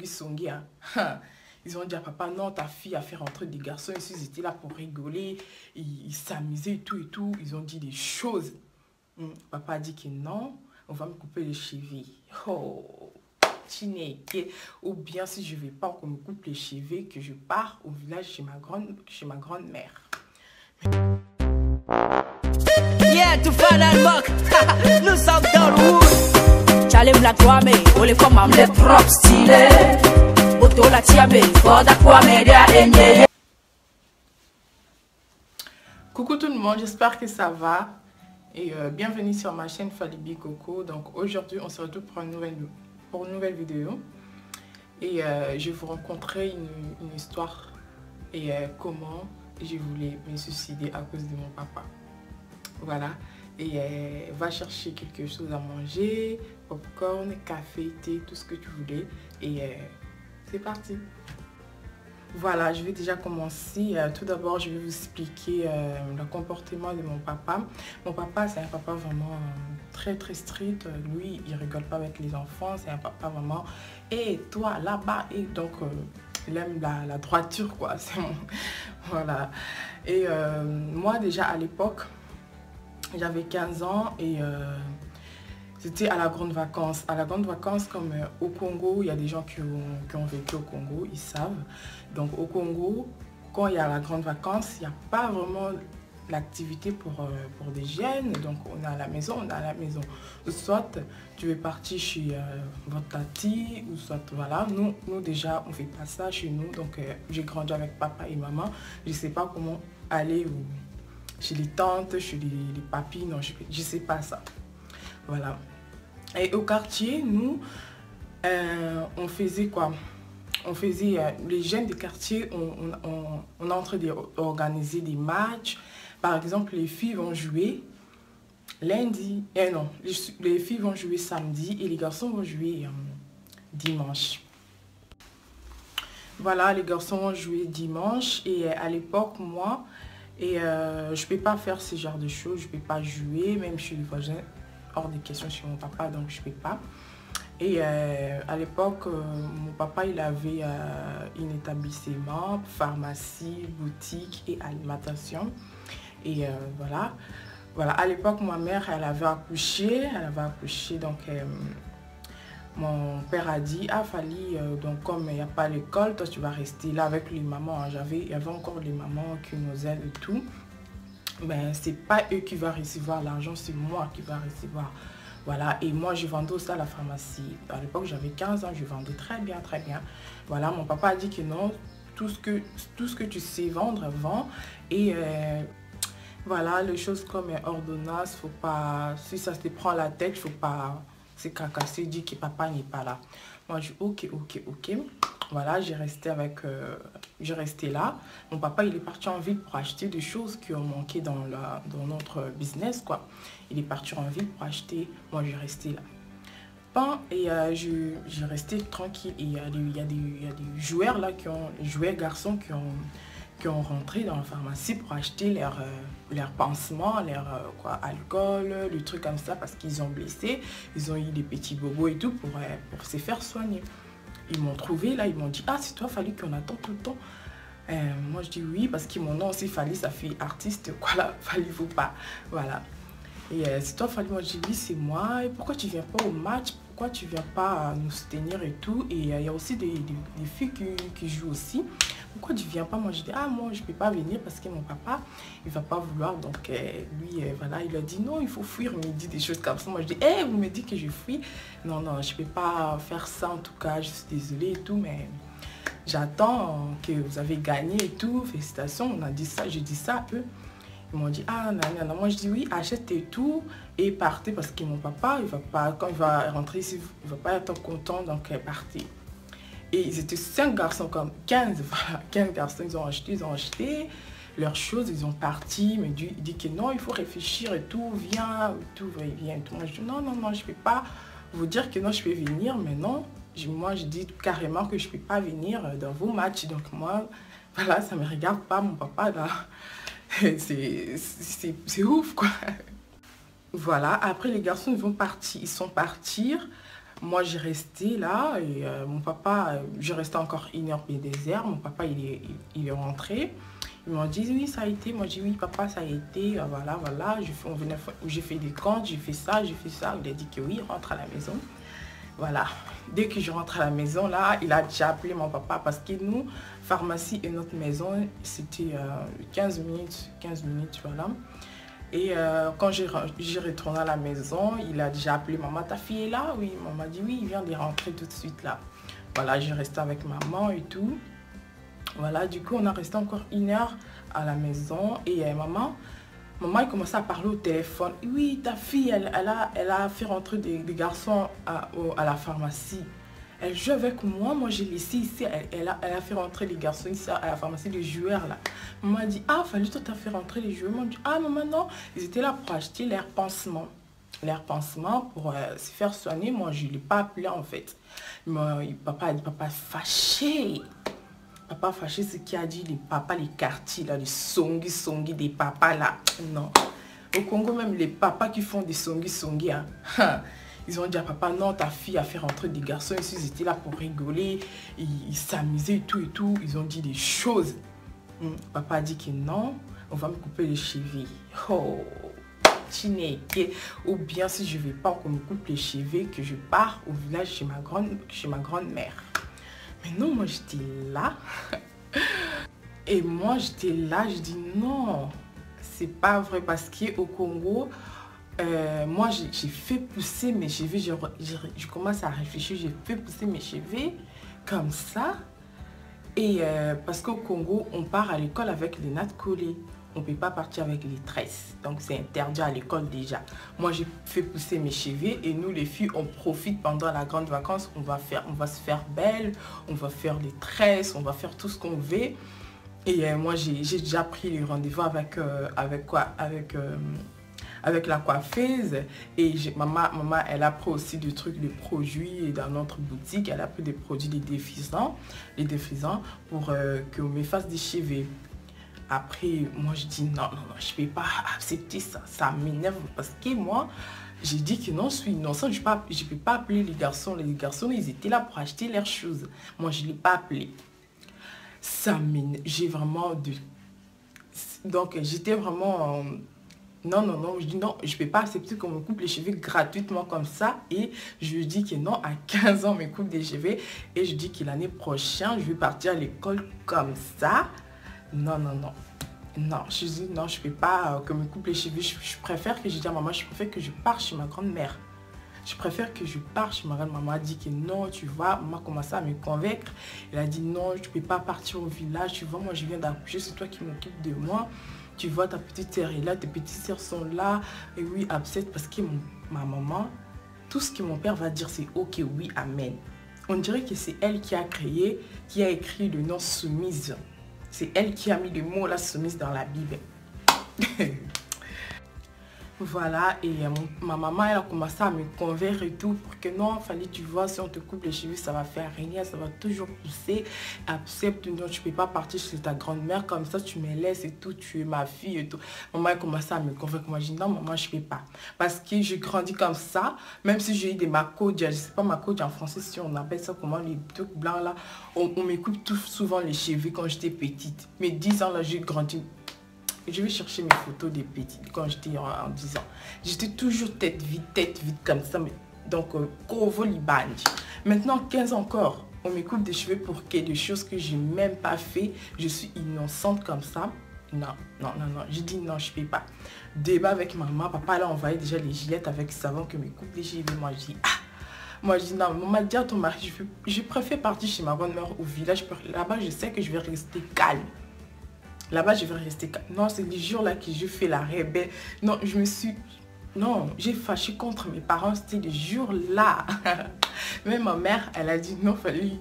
songi, hein. Ils ont dit à papa, non, ta fille a fait rentrer des garçons ici, ils étaient là pour rigoler, ils s'amusaient et tout. Ils ont dit des choses. Papa a dit que non, on va me couper les cheveux. Oh, Chineke. Ou bien si je ne vais pas qu'on me coupe les cheveux, que je pars au village chez ma grand-mère. Yeah, to final mark. Nous sommes dans le wood. Charlie Black Wame, oh les femmes les propres stylés. Auto la tiabe, Foda Kwame dia. Coucou tout le monde, j'espère que ça va. Et bienvenue sur ma chaîne Falibi Coco. Donc aujourd'hui, on se retrouve pour une nouvelle vidéo. Et je vais vous rencontrer une histoire. Et comment je voulais me suicider à cause de mon papa. Voilà. Et va chercher quelque chose à manger, popcorn, café, thé, tout ce que tu voulais. Et c'est parti. Voilà, je vais déjà commencer. Tout d'abord, je vais vous expliquer le comportement de mon papa. Mon papa, c'est un papa vraiment très strict. Lui, il rigole pas avec les enfants. C'est un papa vraiment, et toi là-bas. Et donc, il aime la droiture, quoi. Voilà. Et moi, déjà à l'époque, j'avais 15 ans et c'était à la grande vacances. À la grande vacances, comme au Congo, il y a des gens qui ont vécu au Congo, ils savent. Donc au Congo, quand il y a la grande vacances, il n'y a pas vraiment l'activité pour des jeunes. Donc on est à la maison, Soit tu veux partir chez votre tati, ou soit voilà. Nous déjà, on ne fait pas ça chez nous. Donc j'ai grandi avec papa et maman. Je ne sais pas comment aller chez les tantes, chez les papis, non, je ne sais pas ça. Voilà. Et au quartier, nous, on faisait quoi? On faisait, les jeunes du quartier, on est en train d'organiser des matchs. Par exemple, les filles vont jouer lundi, non, les filles vont jouer samedi et les garçons vont jouer dimanche. Voilà, les garçons vont jouer dimanche et à l'époque, moi, je ne peux pas faire ce genre de choses, je ne peux pas jouer, même chez les voisins, hors des questions chez mon papa, donc je ne peux pas. Et à l'époque, mon papa, il avait un établissement, pharmacie, boutique et alimentation. Et voilà. Voilà, à l'époque, ma mère, elle avait accouché, donc mon père a dit, ah, Fali, donc comme il n'y a pas l'école, toi tu vas rester là avec les mamans. Il y avait encore les mamans qui nous aident et tout. Ben, c'est pas eux qui vont recevoir l'argent, c'est moi qui va recevoir. Voilà, et moi je vendais aussi à la pharmacie. À l'époque j'avais 15 ans, je vendais très bien. Voilà, mon papa a dit que non, tout ce que tu sais vendre, vends. Et voilà, les choses comme ordonnance, faut pas, si ça te prend la tête, faut pas se cacasser, dire que papa n'est pas là. Moi je dis ok. Voilà, j'ai resté là. Mon papa, il est parti en ville pour acheter des choses qui ont manqué dans notre business, quoi. Il est parti en ville pour acheter. Moi, j'ai resté là. Bon, et j'ai resté tranquille. Et il y a des joueurs là, les joueurs garçons qui ont rentré dans la pharmacie pour acheter leurs pansements, alcool, le truc comme ça, parce qu'ils ont blessé. Ils ont eu des petits bobos et tout pour se faire soigner. Ils m'ont trouvé là, ils m'ont dit, ah, c'est toi, Fali, qu'on attend tout le temps. Moi, je dis oui, parce que mon nom aussi, Fali, ça fait artiste, quoi, là, Fali, faut pas. Voilà. Et c'est toi, Fali, moi, je dis oui, c'est moi. Et pourquoi tu viens pas au match? Pourquoi tu viens pas nous soutenir et tout? Et il y a aussi des filles qui jouent aussi. Pourquoi tu viens pas? Moi, je dis, ah, moi, je peux pas venir parce que mon papa, il va pas vouloir. Donc, lui, voilà, il a dit, non, il faut fuir. Il me dit des choses comme ça. Moi, je dis, vous me dites que je fuis. Non, je peux pas faire ça, en tout cas, je suis désolée et tout, mais j'attends que vous avez gagné et tout. Félicitations, on a dit ça, je dis ça à eux. Ils m'ont dit, ah, non. Moi, je dis, oui, achète et tout et partez parce que mon papa, il va pas, quand il va rentrer ici, il va pas être content, donc partez. Et ils étaient 5 garçons, comme 15, voilà, 15 garçons, ils ont acheté leurs choses, ils ont parti, mais il dit que non, il faut réfléchir et tout, viens, tout, viens. Tout. Moi, je dis non, je peux pas vous dire que non, je peux venir, mais non, moi, je dis carrément que je peux pas venir dans vos matchs. Donc moi, voilà, ça me regarde pas, mon papa, là, c'est ouf, quoi. Voilà, après les garçons, ils sont partis. moi j'ai resté là et mon papa, j'ai resté encore 1 heure pied désert. Mon papa il est rentré. Ils m'ont dit oui ça a été. Moi j'ai dit oui papa ça a été. Voilà, j'ai fait des comptes, j'ai fait ça. Il a dit que oui, rentre à la maison. Voilà, dès que je rentre à la maison là, il a déjà appelé mon papa parce que nous, pharmacie et notre maison, c'était 15 minutes, voilà. Et quand j'ai retourné à la maison, il a déjà appelé maman, ta fille est là? Oui, maman dit oui, il vient de rentrer tout de suite là. Voilà, j'ai resté avec maman et tout. Voilà, du coup, on a resté encore 1 heure à la maison et maman, elle commençait à parler au téléphone. Oui, ta fille, elle a fait rentrer des garçons à la pharmacie. Elle joue avec moi. Moi, j'ai laissé ici. Elle a fait rentrer les garçons ici à la pharmacie, les joueurs là. Maman a dit, ah, fallu toi t'as fait rentrer les joueurs. Maman a dit, ah, maman, non. Ils étaient là pour acheter l'air pansement. L'air pansement pour se faire soigner. Moi, je ne l'ai pas appelé en fait. Mais, papa a dit, papa fâché. Papa fâché, ce qui a dit les papas, les quartiers, là, les songi des papas là. Non. Au Congo, même les papas qui font des songi, hein. Ils ont dit à papa, non, ta fille a fait rentrer des garçons ici, ils étaient là pour rigoler, ils s'amusaient et tout. Ils ont dit des choses. Papa a dit que non, on va me couper les cheveux. Oh, Chineke. Ou bien si je ne vais pas qu'on me coupe les cheveux, que je pars au village chez ma grand-mère. Mais non, moi j'étais là. Et moi j'étais là, je dis non, c'est pas vrai parce qu'au Congo, moi j'ai fait pousser mes cheveux, je commence à réfléchir, j'ai fait pousser mes cheveux comme ça. Et parce qu'au Congo, on part à l'école avec les nattes collées. On ne peut pas partir avec les tresses. Donc c'est interdit à l'école déjà. Moi j'ai fait pousser mes cheveux et nous les filles on profite pendant la grande vacances. On va se faire belle, on va faire les tresses, on va faire tout ce qu'on veut. Et moi j'ai déjà pris les rendez-vous avec la coiffeuse. Et maman elle a pris aussi des trucs, des produits dans notre boutique. Elle a pris des produits, des défrisants pour qu'on me fasse des cheveux. Après, moi, je dis non, je ne peux pas accepter ça. Ça m'énerve parce que moi, j'ai dit que non, je suis innocente. Je ne peux pas appeler les garçons. Les garçons, ils étaient là pour acheter leurs choses. Moi, je ne l'ai pas appelé. Ça m'énerve. J'ai vraiment... Donc, j'étais vraiment... Non, je dis non, je ne peux pas accepter qu'on me coupe les cheveux gratuitement comme ça. Et je lui dis que non, à 15 ans, on me coupe des cheveux. Et je dis que l'année prochaine, je vais partir à l'école comme ça. Non, je dis non, je ne peux pas que me coupe les cheveux. Je préfère que je dise à maman, je préfère que je parte chez ma grand-mère. Je préfère que je parte chez ma grand-mère. Maman a dit que non, tu vois, maman a commencé à me convaincre. Elle a dit non, je ne peux pas partir au village. Tu vois, moi je viens d'accoucher, c'est toi qui m'occupe de moi. Tu vois, ta petite sœur est là, tes petites sœurs sont là. Et oui, upset parce que ma maman, tout ce que mon père va dire, c'est ok, oui, amen. On dirait que c'est elle qui a écrit le nom soumise. C'est elle qui a mis le mot la soumise dans la Bible. Voilà, et ma maman, elle a commencé à me convaincre et tout pour que non, fallait, tu vois, si on te coupe les cheveux, ça va faire rien, ça va toujours pousser. Accepte, non, tu peux pas partir chez ta grand-mère comme ça, tu me laisses et tout, tu es ma fille et tout. Maman a commencé à me convaincre. Moi, je dis non, maman, je peux pas. Parce que j'ai grandi comme ça, même si j'ai eu des macodia, je sais pas macodia en français, si on appelle ça comment, les trucs blancs là, on me coupe tout souvent les cheveux quand j'étais petite. Mais 10 ans là, j'ai grandi. Je vais chercher mes photos des petites quand j'étais en 10 ans. J'étais toujours tête vide comme ça. Donc, Kovo Libandi. Maintenant, 15 ans encore, on me coupe des cheveux pour que des choses que je n'ai même pas fait. Je suis innocente comme ça. Non. Je dis non, je ne peux pas. Débat avec maman. Papa, là, envoyé déjà les gilettes avec savon que me coupe les cheveux. Moi, je dis ah. Moi, je dis non. Maman dit à ton mari, je préfère partir chez ma bonne-mère au village. Là-bas, je sais que je vais rester calme. Là-bas, je vais rester... Non, c'est les jours là que je fais la rebelle. Non, non, j'ai fâché contre mes parents. C'était les jours là. Mais ma mère, elle a dit non, fallait...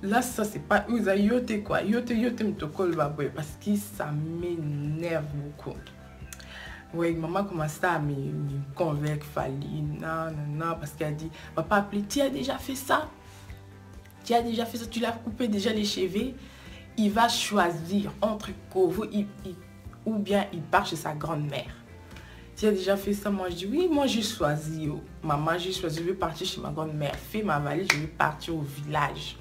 Là, ça, c'est pas... Vous avez yoté quoi. Yoté, m'tokol baboué. Parce que ça m'énerve beaucoup. Oui, maman commençait à me convaincre. Fallait... Non. Parce qu'elle a dit, papa a appelé, tu as déjà fait ça? Tu as déjà fait ça? Tu l'as coupé déjà les cheveux? Il va choisir entre Kovo ou bien il part chez sa grand-mère. Tu as déjà fait ça? Moi, je dis oui, moi j'ai choisi. Oh. Maman, j'ai choisi, je vais partir chez ma grand-mère. Fais ma valise, je vais partir au village.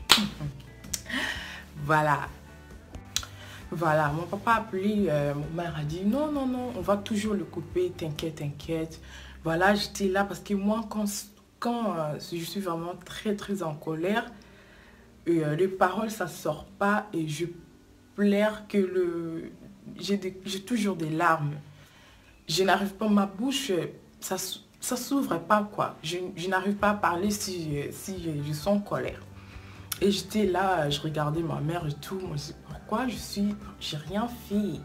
Voilà. Voilà, mon papa a appelé, mon mère a dit non, non, non, on va toujours le couper, t'inquiète, t'inquiète. Voilà, j'étais là parce que moi, quand je suis vraiment très, très en colère, les paroles, ça sort pas et je pleure que j'ai toujours des larmes. Je n'arrive pas, ma bouche, ça s'ouvre pas, quoi. Je n'arrive pas à parler si je suis en colère. Et j'étais là, je regardais ma mère et tout. Moi, je dis, pourquoi j'ai rien fait.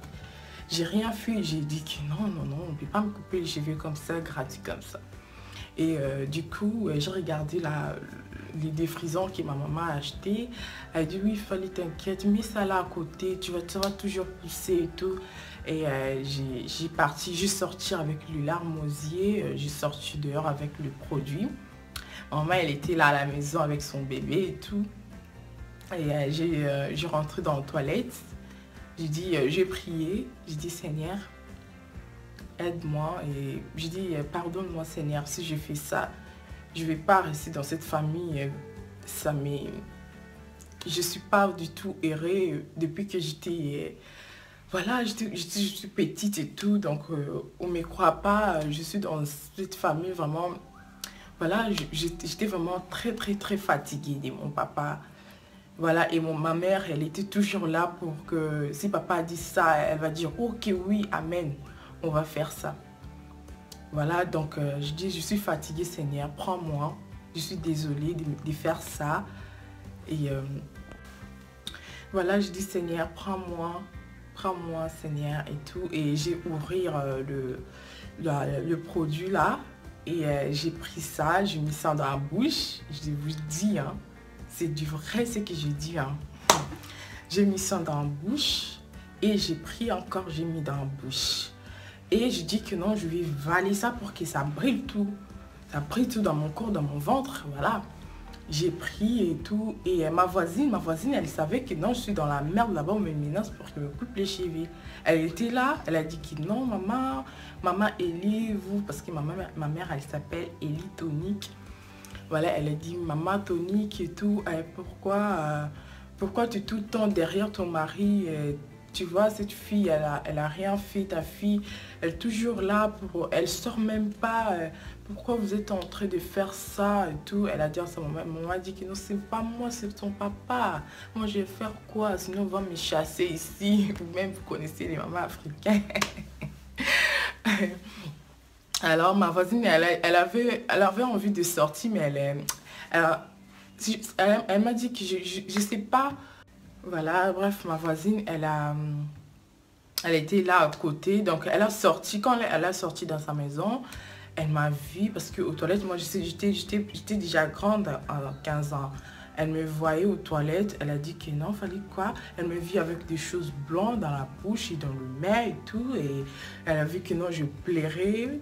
J'ai rien fait. J'ai dit que non, non, non, on ne peut pas me couper les cheveux comme ça, gratuit comme ça. Et du coup, j'ai regardé les défrisants que ma maman a acheté. Elle dit, oui, il fallait t'inquiète, mets ça là à côté, tu vas toujours pousser et tout. Et j'ai sorti avec le larmosier, j'ai sorti dehors avec le produit. Maman, elle était là à la maison avec son bébé et tout. Et j'ai rentré dans la toilette. J'ai dit, j'ai prié. J'ai dit, Seigneur, aide-moi. Et j'ai dit, pardonne-moi, Seigneur, si je fais ça. Je ne vais pas rester dans cette famille. Je ne suis pas du tout errée depuis que j'étais... Voilà, je suis petite et tout. Donc, on ne me croit pas. Je suis dans cette famille vraiment... Voilà, j'étais vraiment très, très, très fatiguée de mon papa. Voilà, et ma mère, elle était toujours là pour que si papa a dit ça, elle va dire ok, oui, amen, on va faire ça. Voilà, donc je dis, je suis fatiguée, Seigneur, prends-moi. Je suis désolée de faire ça. Et voilà, je dis, Seigneur, prends-moi, Seigneur, et tout. Et j'ai ouvert le produit là. Et j'ai pris ça, j'ai mis ça dans la bouche. Je vous dis, hein. C'est du vrai ce que je dis. Hein. J'ai mis ça dans la bouche et j'ai pris encore, j'ai mis dans la bouche. Et je dis que non, je vais avaler ça pour que ça brille tout. Ça brille tout dans mon corps, dans mon ventre. Voilà. J'ai pris et tout. Et ma voisine, elle savait que non, je suis dans la merde là-bas, on me menace pour qu'elle me coupe les cheveux. Elle était là, elle a dit que non, maman Elie, vous, parce que ma mère, elle s'appelle Elie Tonique. Voilà, elle a dit, maman Tonique et tout, pourquoi tu es tout le temps derrière ton mari? Tu vois, cette fille, elle a rien fait, ta fille, elle est toujours là, elle sort même pas. Pourquoi vous êtes en train de faire ça et tout? Elle a dit à sa maman, maman a dit que non, c'est pas moi, c'est ton papa. Moi, je vais faire quoi? Sinon, on va me chasser ici. Ou même, vous connaissez les mamans africaines. Alors, ma voisine, elle avait envie de sortir, mais elle m'a dit que je sais pas. Voilà, bref, ma voisine, elle était là à côté. Donc, elle a sorti. Quand elle a sorti dans sa maison, elle m'a vue parce qu'aux toilettes, moi, j'étais déjà grande à 15 ans. Elle me voyait aux toilettes. Elle a dit que non, fallait quoi? Elle me vit avec des choses blanches dans la bouche et dans le nez et tout. Et elle a vu que non, je pleurais.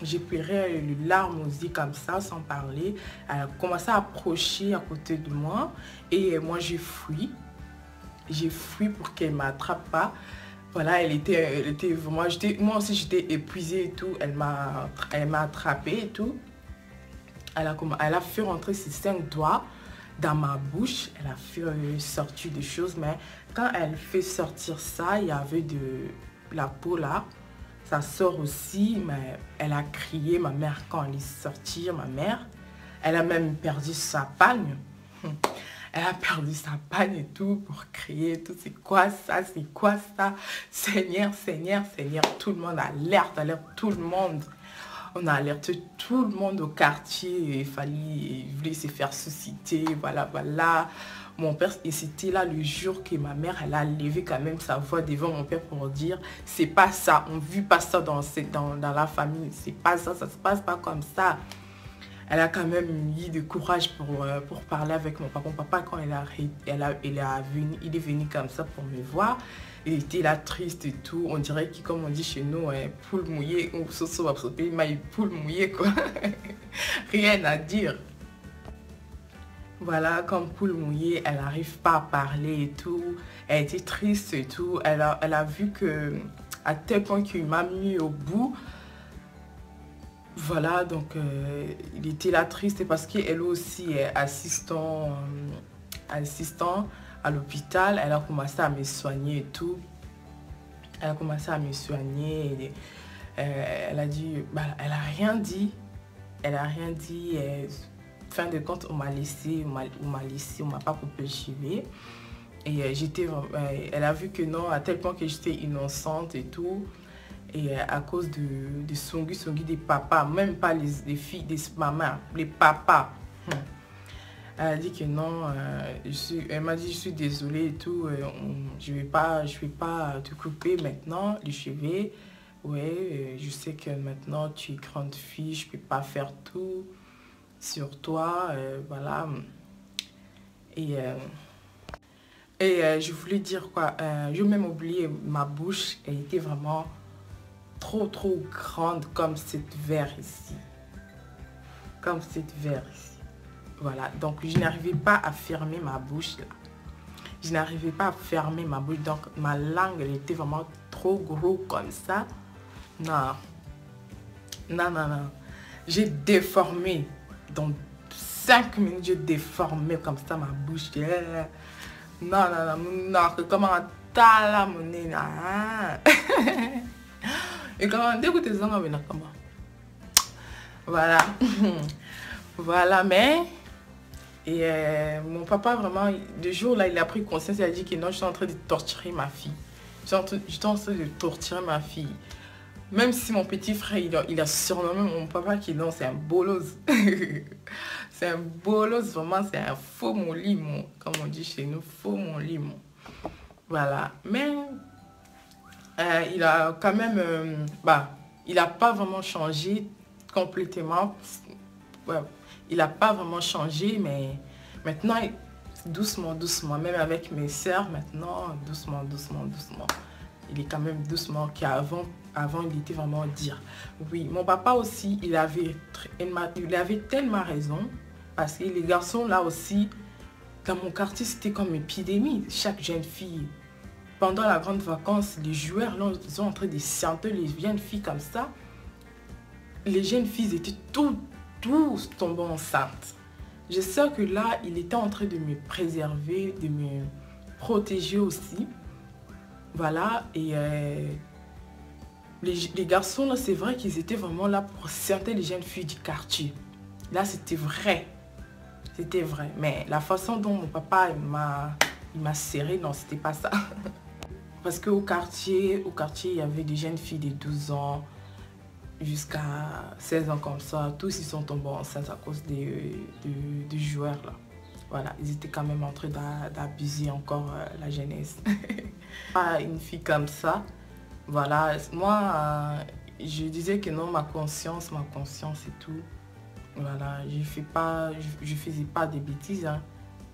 J'ai pleuré les larmes aussi comme ça, sans parler. Elle a commencé à approcher à côté de moi. Et moi, j'ai fui. J'ai fui pour qu'elle ne m'attrape pas. Voilà, elle était vraiment... Moi aussi, j'étais épuisée et tout. Elle m'a attrapée et tout. Elle a fait rentrer ses 5 doigts dans ma bouche. Elle a fait sortir des choses. Mais quand elle fait sortir ça, il y avait de la peau là. Ça sort aussi, mais elle a crié, ma mère, quand elle est sortie, ma mère. Elle a même perdu sa pagne. Elle a perdu sa pagne et tout pour crier. Tout. C'est quoi ça? C'est quoi ça? Seigneur, Seigneur, Seigneur. Tout le monde alerte tout le monde. On a alerté tout le monde au quartier. Il voulait se faire susciter. Voilà, voilà. Mon père, et c'était là le jour que ma mère, elle a levé quand même sa voix devant mon père pour dire, c'est pas ça, on ne vit pas ça dans la famille, c'est pas ça, ça se passe pas comme ça. Elle a quand même eu du courage pour parler avec mon papa. Mon papa, quand il est venu comme ça pour me voir, il était là triste et tout. On dirait que, comme on dit chez nous, poule mouillée, ou poule mouillée, quoi. Rien à dire. Voilà, comme poule mouillée, elle n'arrive pas à parler et tout. Elle était triste et tout. Elle a vu que, à tel point qu'il m'a mis au bout. voilà, donc il était là triste parce qu'elle aussi est assistant à l'hôpital. Elle a commencé à me soigner et tout. Elle a commencé à me soigner. Et, elle a dit, bah, elle a rien dit. Elle a rien dit. Fin de compte, on m'a laissé, on m'a pas coupé le cheveu. Et elle a vu que non, à tel point que j'étais innocente et tout. Et à cause de Songi des papas, même pas les filles des mamans, les papas. Elle a dit que non, elle m'a dit je suis désolée et tout, je vais pas te couper maintenant les cheveux. Ouais, je sais que maintenant tu es grande fille, je peux pas faire tout sur toi, voilà. Et je voulais dire quoi, j'ai même oublié ma bouche, elle était vraiment trop grande comme cette verre ici. Comme cette verre ici. Voilà, donc je n'arrivais pas à fermer ma bouche là. Je n'arrivais pas à fermer ma bouche, donc ma langue elle était vraiment trop gros comme ça. Non. J'ai déformé. Dans 5 minutes, j'ai déformé comme ça ma bouche. Non, comment t'as là mon nez là. Et comment dégoûter ça comment. Voilà. Voilà, mais et mon papa vraiment, le jour là, il a pris conscience, il a dit que non, je suis en train de torturer ma fille. J'étais en train de torturer ma fille. Même si mon petit frère, il a surnommé mon papa qui non, c'est un bolos. C'est un bolos, vraiment, c'est un faux mon limon, comme on dit chez nous, faux mon limon. Voilà, mais il a quand même, il n'a pas vraiment changé complètement. Ouais, il n'a pas vraiment changé, mais maintenant, doucement, même avec mes sœurs, maintenant, doucement. Il est quand même doucement qu'avant, il était vraiment dire. Oui, mon papa aussi, il avait tellement raison, parce que les garçons, là aussi, dans mon quartier, c'était comme une épidémie. Chaque jeune fille, pendant la grande vacances, les joueurs, là, ils sont en train de chanter les jeunes filles comme ça. Les jeunes filles étaient tous tombant enceinte. Je sais que là, il était en train de me préserver, de me protéger aussi. Voilà, et les garçons, là, c'est vrai qu'ils étaient vraiment là pour certaines jeunes filles du quartier. Là, c'était vrai. C'était vrai. Mais la façon dont mon papa, il m'a serré, non, c'était pas ça. Parce qu'au quartier, il y avait des jeunes filles de 12 ans, jusqu'à 16 ans comme ça, tous ils sont tombés enceintes à cause des joueurs là. Voilà, ils étaient quand même en train d'abuser encore la jeunesse. Pas une fille comme ça. Voilà, moi je disais que non, ma conscience et tout. Voilà, je faisais pas des bêtises. Hein.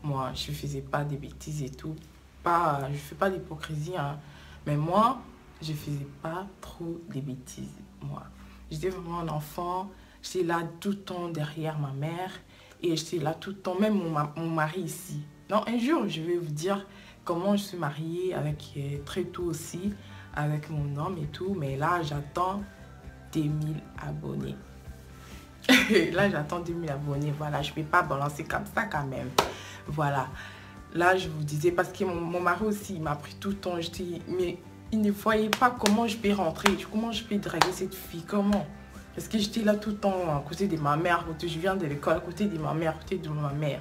Moi, je faisais pas des bêtises et tout. Je fais pas d'hypocrisie. Hein. Mais moi, je faisais pas trop des bêtises. Moi. J'étais vraiment un enfant, j'étais là tout le temps derrière ma mère et j'étais là tout le temps, même mon mari ici. Non, un jour, je vais vous dire comment je suis mariée avec très tôt aussi, avec mon homme et tout, mais là, j'attends 2000 abonnés. Là, j'attends 2000 abonnés, voilà, je ne peux pas balancer comme ça quand même. Voilà, là, je vous disais, parce que mon mari aussi, il m'a pris tout le temps, j'étais... mais il ne voyait pas comment je peux rentrer, comment je peux draguer cette fille, comment. Parce que j'étais là tout le temps à côté de ma mère, je viens de l'école, à côté de ma mère, à côté de ma mère.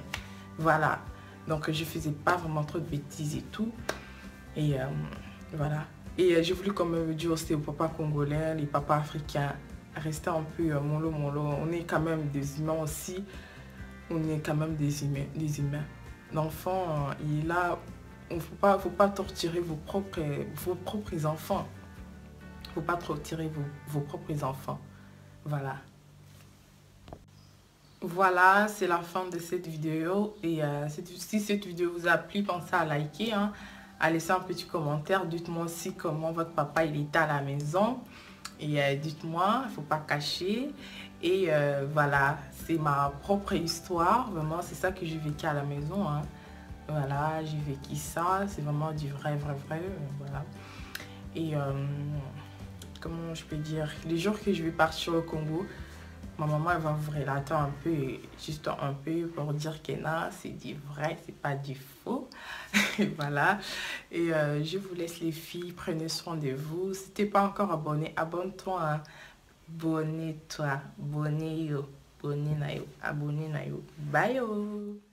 Voilà. Donc je faisais pas vraiment trop de bêtises et tout. Et voilà. Et j'ai voulu quand même dire aussi aux papas congolais, les papas africains, rester un peu mollo. On est quand même des humains aussi. On est quand même des humains. L'enfant, il est là. Il ne faut pas torturer vos propres enfants. Il ne faut pas torturer vos propres enfants. Voilà. Voilà, c'est la fin de cette vidéo. Et si cette vidéo vous a plu, pensez à liker, hein, à laisser un petit commentaire. Dites-moi aussi comment votre papa il était à la maison. Et dites-moi, il ne faut pas cacher. Et voilà, c'est ma propre histoire. Vraiment, c'est ça que j'ai vécu à la maison. Hein. Voilà, j'ai vécu ça, c'est vraiment du vrai, voilà. Et comment je peux dire, les jours que je vais partir au Congo, ma maman elle va vous relater un peu, juste un peu pour dire que non, c'est du vrai, c'est pas du faux. Et voilà. Et je vous laisse les filles, prenez soin de vous. Si t'es pas encore abonné, abonne-toi. Hein. Abonne-toi, abonnez-yo, abonnez-yo, abonnez-yo. Bye yo.